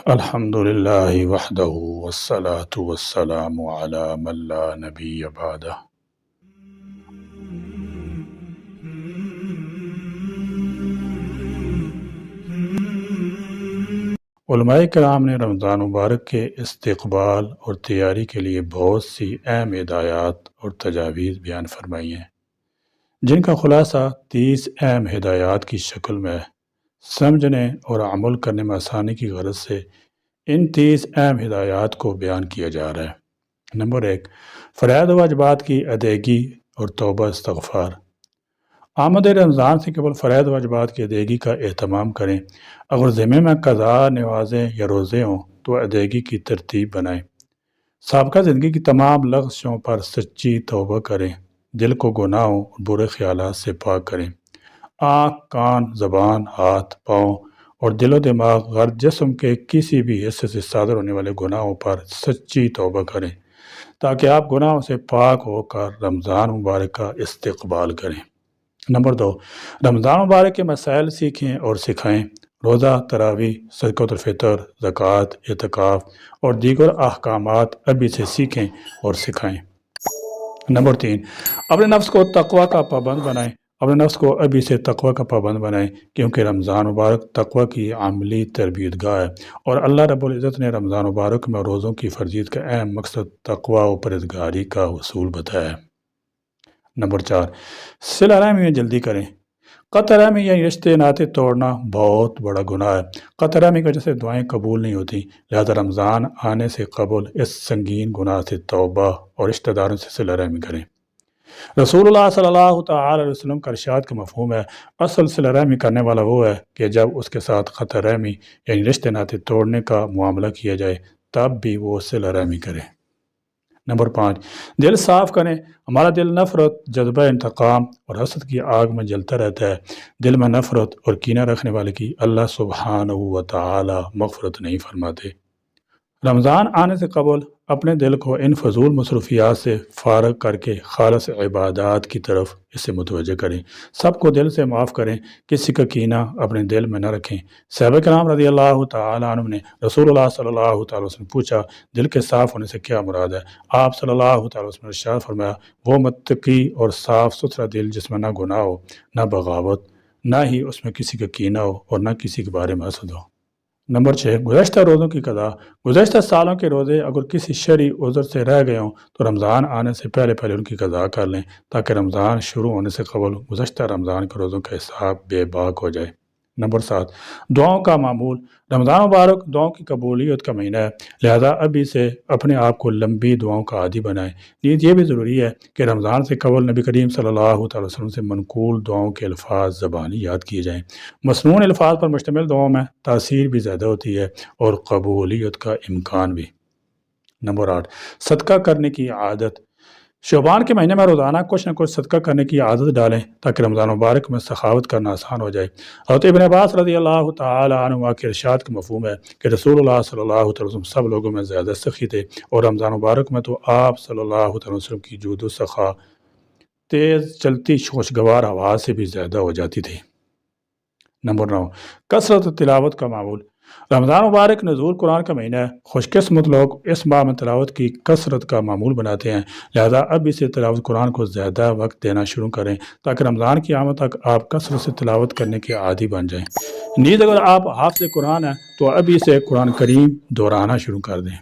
الحمد للہ وحدہ والصلاة والسلام علی من لا نبی بعدہ۔ علماء کرام نے رمضان مبارک کے استقبال اور تیاری کے لیے بہت سی اہم ہدایات اور تجاویز بیان فرمائی ہیں، جن کا خلاصہ 30 اہم ہدایات کی شکل میں سمجھنے اور عمل کرنے میں آسانی کی غرض سے ان 30 اہم ہدایات کو بیان کیا جا رہا ہے۔ نمبر 1، فرائض و واجبات کی ادائیگی اور توبہ استغفار۔ آمد رمضان سے قبل فرائض و واجبات کی ادائیگی کا اہتمام کریں۔ اگر ذمے میں قضا، نمازیں یا روزے ہوں تو ادائیگی کی ترتیب بنائیں۔ سابقہ زندگی کی تمام لغزشوں پر سچی توبہ کریں۔ دل کو گناہوں اور برے خیالات سے پاک کریں۔ آنکھ، کان، زبان، ہاتھ، پاؤں اور دل و دماغ غرض جسم کے کسی بھی حصے سے صادر ہونے والے گناہوں پر سچی توبہ کریں، تاکہ آپ گناہوں سے پاک ہو کر رمضان مبارک کا استقبال کریں۔ نمبر 2، رمضان مبارک کے مسائل سیکھیں اور سکھائیں۔ روزہ، تراویح، صدقۃ الفطر، زکوٰۃ، اعتکاف اور دیگر احکامات ابھی سے سیکھیں اور سکھائیں۔ نمبر 3، اپنے نفس کو تقوی کا پابند بنائیں۔ اپنے نفس کو ابھی سے تقوی کا پابند بنائیں، کیونکہ رمضان مبارک تقوی کی عملی تربیت گاہ ہے، اور اللہ رب العزت نے رمضان مبارک میں روزوں کی فرضیت کا اہم مقصد تقوی و پرہیزگاری کا حصول بتایا ہے۔ نمبر 4، صلہ رحمی میں جلدی کریں۔ قطع رحمی یعنی رشتے ناطے توڑنا بہت بڑا گناہ ہے۔ قطع رحمی کی وجہ سے دعائیں قبول نہیں ہوتی، لہذا رمضان آنے سے قبل اس سنگین گناہ سے توبہ اور رشتہ داروں سے صلہ رحمی کریں۔ رسول اللہ صلی اللہ تعالی علیہ وسلم کا ارشاد کا مفہوم ہے، اصل صلہ رحمی کرنے والا وہ ہے کہ جب اس کے ساتھ قطع رحمی یعنی رشتے ناطے توڑنے کا معاملہ کیا جائے تب بھی وہ صلہ رحمی کرے۔ نمبر 5، دل صاف کریں۔ ہمارا دل نفرت، جذبہ انتقام اور حسد کی آگ میں جلتا رہتا ہے۔ دل میں نفرت اور کینہ رکھنے والے کی اللہ سبحانہ و تعالی مغفرت نہیں فرماتے۔ رمضان آنے سے قبل اپنے دل کو ان فضول مصروفیات سے فارغ کر کے خالص عبادات کی طرف اسے متوجہ کریں۔ سب کو دل سے معاف کریں، کسی کا کینہ اپنے دل میں نہ رکھیں۔ صحابہ کرام رضی اللہ تعالیٰ عنہ نے رسول اللہ صلی اللہ تعالی وسلم پوچھا، دل کے صاف ہونے سے کیا مراد ہے؟ آپ صلی اللہ تعالی وسلم نے ارشاد فرمایا، وہ متقی اور صاف ستھرا دل جس میں نہ گناہ ہو، نہ بغاوت، نہ ہی اس میں کسی کا کینہ ہو اور نہ کسی کے بارے میں حسد ہو۔ نمبر 6، گزشتہ روزوں کی قضا۔ گزشتہ سالوں کے روزے اگر کسی شرعی عذر سے رہ گئے ہوں تو رمضان آنے سے پہلے ان کی قضا کر لیں، تاکہ رمضان شروع ہونے سے قبل گزشتہ رمضان کے روزوں کا حساب بے باک ہو جائے۔ نمبر 7، دعاؤں کا معمول۔ رمضان مبارک دعاؤں کی قبولیت کا مہینہ ہے، لہذا ابھی سے اپنے آپ کو لمبی دعاؤں کا عادی بنائیں۔ نیز یہ بھی ضروری ہے کہ رمضان سے قبل نبی کریم صلی اللہ تعالی وسلم سے منقول دعاؤں کے الفاظ زبانی یاد کیے جائیں۔ مسنون الفاظ پر مشتمل دعاؤں میں تاثیر بھی زیادہ ہوتی ہے اور قبولیت کا امکان بھی۔ نمبر 8، صدقہ کرنے کی عادت۔ شعبان کے مہینے میں روزانہ کچھ نہ کچھ صدقہ کرنے کی عادت ڈالیں، تاکہ رمضان مبارک میں سخاوت کرنا آسان ہو جائے۔ حضرت ابن عباس رضی اللہ تعالی عنہ کے ارشاد کا مفہوم ہے کہ رسول اللہ صلی اللہ علیہ وسلم سب لوگوں میں زیادہ سخی تھے، اور رمضان مبارک میں تو آپ صلی اللہ علیہ وسلم کی جود و سخا تیز چلتی خوشگوار ہوا سے بھی زیادہ ہو جاتی تھی۔ نمبر 9، کثرت تلاوت کا معمول۔ رمضان مبارک نزول قرآن کا مہینہ ہے، خوش قسمت لوگ اس ماہ میں تلاوت کی کثرت کا معمول بناتے ہیں، لہذا اب اسے تلاوت قرآن کو زیادہ وقت دینا شروع کریں، تاکہ رمضان کی آمد تک آپ کثرت سے تلاوت کرنے کے عادی بن جائیں۔ نیز اگر آپ حافظ قرآن ہیں تو ابھی سے قرآن کریم دہرانا شروع کر دیں۔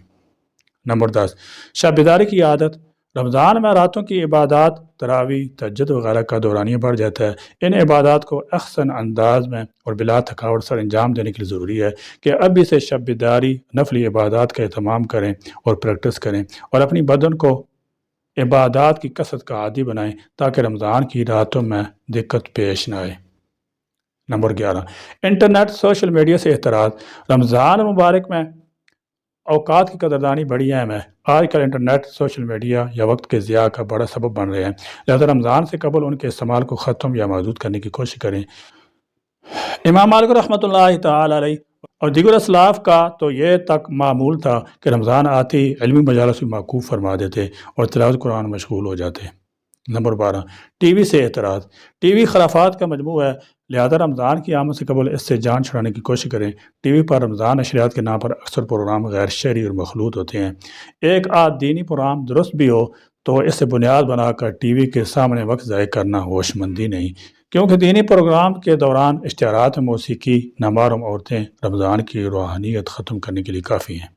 نمبر 10، شب بیداری کی عادت۔ رمضان میں راتوں کی عبادات، تراویح، تہجد وغیرہ کا دورانیہ بڑھ جاتا ہے۔ ان عبادات کو احسن انداز میں اور بلا تھکاوٹ سر انجام دینے کے لیے ضروری ہے کہ ابھی سے شب بیداری، نفلی عبادات کا اہتمام کریں اور پریکٹس کریں، اور اپنی بدن کو عبادات کی کثرت کا عادی بنائیں، تاکہ رمضان کی راتوں میں دقت پیش نہ آئے۔ نمبر 11، انٹرنیٹ، سوشل میڈیا سے احتراز۔ رمضان مبارک میں اوقات کی قدردانی بڑی اہم ہے۔ آج کل انٹرنیٹ، سوشل میڈیا یا وقت کے ضیاع کا بڑا سبب بن رہے ہیں، لہذا رمضان سے قبل ان کے استعمال کو ختم یا محدود کرنے کی کوشش کریں۔ امام مالک رحمۃ اللہ تعالی علیہ اور دیگر اسلاف کا تو یہ تک معمول تھا کہ رمضان آتے ہی علمی مجالس بھی موقوف فرما دیتے اور تلاوت قرآن مشغول ہو جاتے۔ نمبر 12، ٹی وی سے اعتراض۔ ٹی وی خرافات کا مجموعہ ہے، لہذا رمضان کی آمد سے قبل اس سے جان چھڑانے کی کوشش کریں۔ ٹی وی پر رمضان نشریات کے نام پر اکثر پروگرام غیر شرعی اور مخلوط ہوتے ہیں۔ ایک آدھ دینی پروگرام درست بھی ہو تو اس سے بنیاد بنا کر ٹی وی کے سامنے وقت ضائع کرنا ہوش مندی نہیں، کیونکہ دینی پروگرام کے دوران اشتہارات میں موسیقی نامحرم عورتیں رمضان کی روحانیت ختم کرنے کے لیے کافی ہیں۔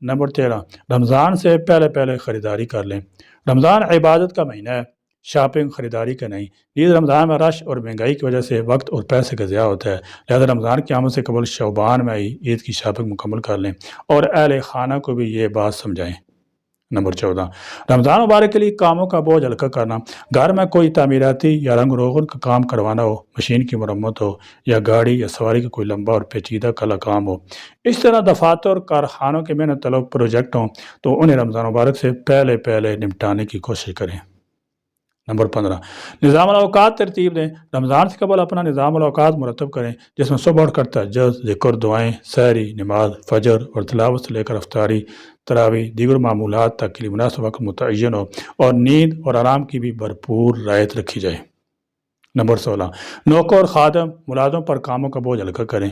نمبر 13، رمضان سے پہلے پہلے خریداری کر لیں۔ رمضان عبادت کا مہینہ ہے، شاپنگ خریداری کا نہیں۔ عید رمضان میں رش اور مہنگائی کی وجہ سے وقت اور پیسے کا ضیاع ہوتا ہے، لہذا رمضان کی آمد سے قبل شعبان میں ہی عید کی شاپنگ مکمل کر لیں اور اہل خانہ کو بھی یہ بات سمجھائیں۔ نمبر 14، رمضان مبارک کے لیے کاموں کا بوجھ ہلکا کرنا۔ گھر میں کوئی تعمیراتی یا رنگ روغن کا کام کروانا ہو، مشین کی مرمت ہو یا گاڑی یا سواری کا کوئی لمبا اور پیچیدہ کلا کام ہو، اس طرح دفاتر اور کارخانوں کے محنت طلب پروجیکٹ ہوں تو انہیں رمضان مبارک سے پہلے پہلے نمٹانے کی کوشش کریں۔ نمبر 15، نظام الاوقات ترتیب دیں۔ رمضان سے قبل اپنا نظام الاوقات مرتب کریں، جس میں صبح اٹھ کر تہجد، ذکر، دعائیں، سحری، نماز فجر اور تلاوت سے لے کر افطاری، تراویح، دیگر معمولات تک کے لیے مناسب وقت متعین ہو اور نیند اور آرام کی بھی بھرپور رعایت رکھی جائے۔ نمبر 16، نوکر اور خادم ملازموں پر کاموں کا بوجھ ہلکا کریں۔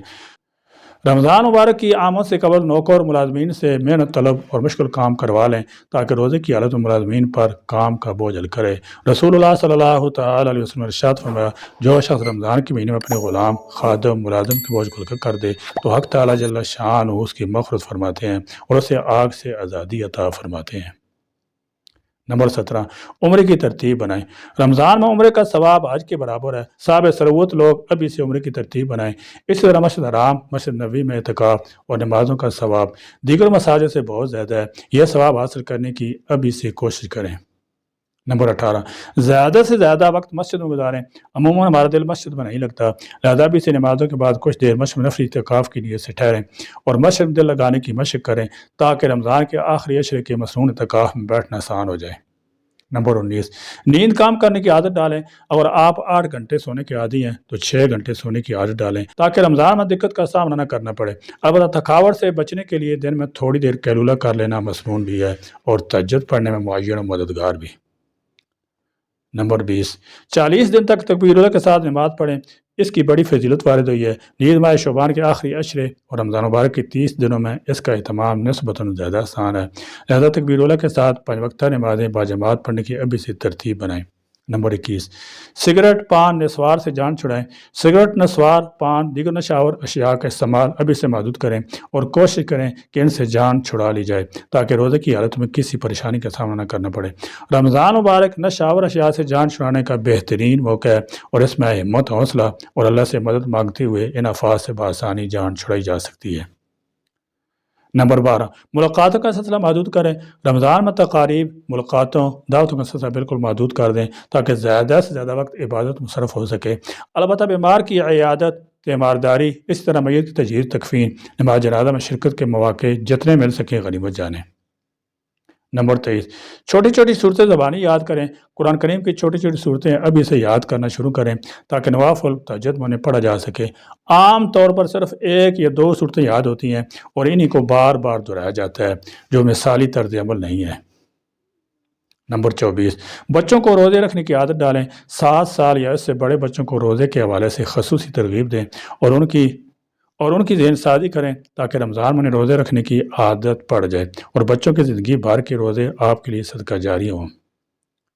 رمضان مبارک کی آمد سے قبل نوکر اور ملازمین سے محنت طلب اور مشکل کام کروا لیں تاکہ روزے کی حالت میں ملازمین پر کام کا بوجھ ہلکا رہے۔ رسول اللہ صلی اللہ تعالیٰ علیہ وسلم نے ارشاد فرمایا، جو شخص رمضان کے مہینے میں اپنے غلام، خادم، ملازم کے بوجھ کو ہلکا کر دے تو حق تعالیٰ جل شانہ اس کی مغفرت فرماتے ہیں اور اسے آگ سے آزادی عطا فرماتے ہیں۔ نمبر 17، عمرے کی ترتیب بنائیں۔ رمضان میں عمرے کا ثواب حج کے برابر ہے۔ صاحب ثروت لوگ ابھی سے عمرے کی ترتیب بنائیں۔ اسی طرح مسجد حرام، مسجد نبوی میں اعتکاف اور نمازوں کا ثواب دیگر مساجد سے بہت زیادہ ہے، یہ ثواب حاصل کرنے کی ابھی سے کوشش کریں۔ نمبر 18، زیادہ سے زیادہ وقت مسجد میں گزاریں۔ عموماً ہمارا دل مسجد میں نہیں لگتا، لہذا بھی سے نمازوں کے بعد کچھ دیر مسجد میں نفلی اعتکاف کی نیت سے ٹھہریں اور مسجد میں دل لگانے کی مشق کریں تاکہ رمضان کے آخری عشرے کے مصنون اعتکاف میں بیٹھنا آسان ہو جائے۔ نمبر 19، نیند کام کرنے کی عادت ڈالیں۔ اگر آپ 8 گھنٹے سونے کے عادی ہیں تو 6 گھنٹے سونے کی عادت ڈالیں تاکہ رمضان میں دقت کا سامنا نہ کرنا پڑے۔ البتہ تھکاوٹ سے بچنے کے لیے دن میں تھوڑی دیر قیلولہ کر لینا مسنون بھی ہے اور تہجد پڑھنے میں معین و مددگار بھی۔ نمبر 20، 40 دن تک تکبیر اللہ کے ساتھ نماز پڑھیں، اس کی بڑی فضیلت وارد ہوئی ہے۔ عید ماہ شعبان کے آخری عشرے اور رمضان مبارک کے 30 دنوں میں اس کا اہتمام نسبتاً زیادہ آسان ہے، لہذا تکبیر اللہ کے ساتھ 5 وقتہ نمازیں باجماعت پڑھنے کی ابھی سے ترتیب بنائیں۔ نمبر 21، سگریٹ، پان، نسوار سے جان چھڑائیں۔ سگریٹ، نسوار، پان، دیگر نشاور اشیاء کا استعمال ابھی سے محدود کریں اور کوشش کریں کہ ان سے جان چھڑا لی جائے تاکہ روزے کی حالت میں کسی پریشانی کا سامنا نہ کرنا پڑے۔ رمضان مبارک نشاور اشیاء سے جان چھڑانے کا بہترین موقع ہے اور اس میں ہمت، حوصلہ اور اللہ سے مدد مانگتے ہوئے ان افعال سے بآسانی جان چھڑائی جا سکتی ہے۔ نمبر 12، ملاقاتوں کا سلسلہ محدود کریں۔ رمضان میں تقاریب، ملاقاتوں، دعوتوں کا سلسلہ بالکل محدود کر دیں تاکہ زیادہ سے زیادہ وقت عبادت میں صرف ہو سکے۔ البتہ بیمار کی عیادت، تیمارداری، اس طرح میت کی تجہیز، تکفین، نماز جنازہ میں شرکت کے مواقع جتنے مل سکیں غنیمت جانیں۔ نمبر 23، چھوٹی چھوٹی صورتیں زبانی یاد کریں۔ قرآن کریم کی چھوٹی چھوٹی صورتیں ابھی سے یاد کرنا شروع کریں تاکہ نوافل تہجد میں انہیں پڑھا جا سکے۔ عام طور پر صرف 1 یا 2 صورتیں یاد ہوتی ہیں اور انہی کو بار بار دہرایا جاتا ہے، جو مثالی طرز عمل نہیں ہے۔ نمبر 24، بچوں کو روزے رکھنے کی عادت ڈالیں۔ 7 سال یا اس سے بڑے بچوں کو روزے کے حوالے سے خصوصی ترغیب دیں اور ان کی ذہن سازی کریں تاکہ رمضان میں روزے رکھنے کی عادت پڑ جائے اور بچوں کی زندگی بھر کے روزے آپ کے لیے صدقہ جاری ہوں۔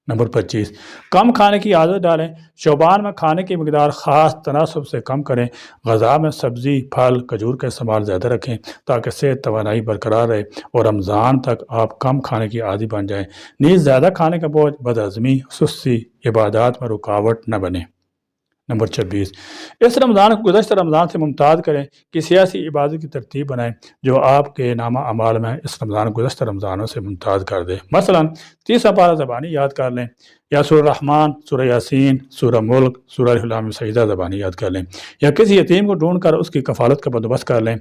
نمبر 25، کم کھانے کی عادت ڈالیں۔ شعبان میں کھانے کی مقدار خاص تناسب سے کم کریں۔ غذا میں سبزی، پھل، کھجور کا استعمال زیادہ رکھیں تاکہ صحت توانائی برقرار رہے اور رمضان تک آپ کم کھانے کی عادی بن جائیں۔ نیز زیادہ کھانے کا بوجھ بدہضمی، سستی، عبادات میں رکاوٹ نہ بنے۔ نمبر 26، اس رمضان کو گزشتہ رمضان سے ممتاز کریں کہ سیاسی عبادت کی ترتیب بنائیں جو آپ کے نامہ اعمال میں اس رمضان کو گزشتہ رمضانوں سے ممتاز کر دے۔ مثلا 30 پارہ زبانی یاد کر لیں یا سورہ رحمان، سورہ یاسین، سورہ ملک، سورہ الحلام سجدہ زبانی یاد کر لیں یا کسی یتیم کو ڈھونڈ کر اس کی کفالت کا بندوبست کر لیں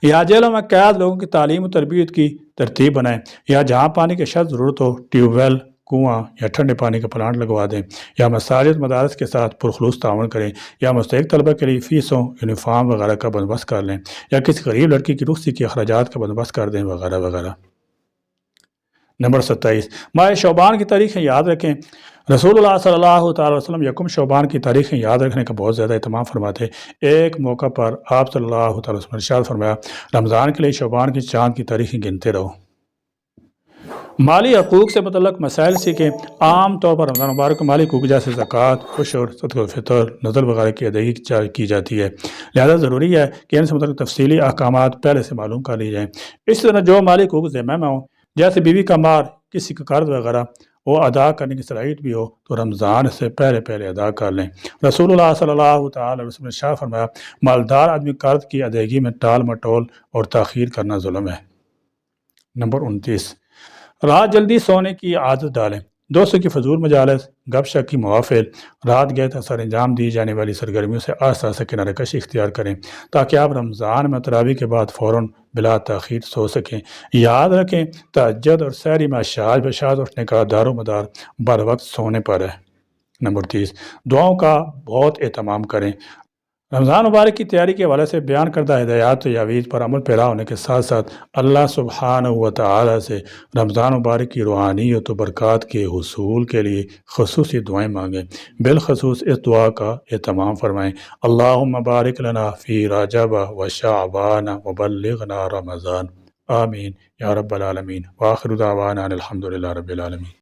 یا جیلوں میں قید لوگوں کی تعلیم و تربیت کی ترتیب بنائیں یا جہاں پانی کی شد ضرورت ہو ٹیوب ویل، کنواں یا ٹھنڈے پانی کا پلانٹ لگوا دیں یا مساجد مدارس کے ساتھ پرخلوص تعاون کریں یا مستحق طلبہ کے لیے فیسوں، یونیفارم وغیرہ کا بندوبست کر لیں یا کسی غریب لڑکی کی رخصتی کے اخراجات کا بندوبست کر دیں وغیرہ وغیرہ۔ نمبر 27 ماہ شعبان کی تاریخیں یاد رکھیں۔ رسول اللہ صلی اللہ تعالی وسلم یکم شعبان کی تاریخیں یاد رکھنے کا بہت زیادہ اہتمام فرماتے۔ ایک موقع پر آپ صلی اللہ تعالی وسلم نے ارشاد فرمایا، رمضان کے لیے شعبان کی چاند کی تاریخیں گنتے رہو۔ مالی حقوق سے متعلق مسائل سیکھیں۔ عام طور پر رمضان مبارک کو مالی حقوق جیسے زکوٰۃ، عشر، صدقۃ الفطر، نذر وغیرہ کی ادائیگی کی جاتی ہے، لہذا ضروری ہے کہ ان سے متعلق تفصیلی احکامات پہلے سے معلوم کر لی جائیں۔ اس طرح جو مالی حقوق ذمہ میں ہوں، جیسے بیوی کا مہر، کسی کا قرض وغیرہ، وہ ادا کرنے کی صلاحیت بھی ہو تو رمضان سے پہلے ادا کر لیں۔ رسول اللہ صلی اللہ تعالی علیہ وسلم نے ارشاد فرمایا، مالدار آدمی قرض کی ادائیگی میں ٹال مٹول اور تاخیر کرنا ظلم ہے۔ نمبر 29 رات جلدی سونے کی عادت ڈالیں۔ دوستوں کی فضول مجالس، گپ شپ کی محافل، رات گئے سر انجام دی جانے والی سرگرمیوں سے آہستہ آہستہ کنارہ کشی اختیار کریں تاکہ آپ رمضان میں تراویح کے بعد فوراً بلا تاخیر سو سکیں۔ یاد رکھیں، تہجد اور سحری میں اشاعت بشاعت اٹھنے کا دار و مدار بر وقت سونے پر ہے۔ نمبر 30 دعاؤں کا بہت اہتمام کریں۔ رمضان مبارک کی تیاری کے حوالے سے بیان کردہ ہدایات تجاویز پر عمل پیرا ہونے کے ساتھ ساتھ اللہ سبحانہ و تعالی سے رمضان مبارک کی روحانیت و برکات کے حصول کے لیے خصوصی دعائیں مانگیں۔ بالخصوص اس دعا کا اہتمام فرمائیں، اللہم بارک لنا فی رجب و شعبان و بلغنا رمضان، آمین یا رب العالمین۔ وآخر دعوانا الحمدللہ رب العالمین۔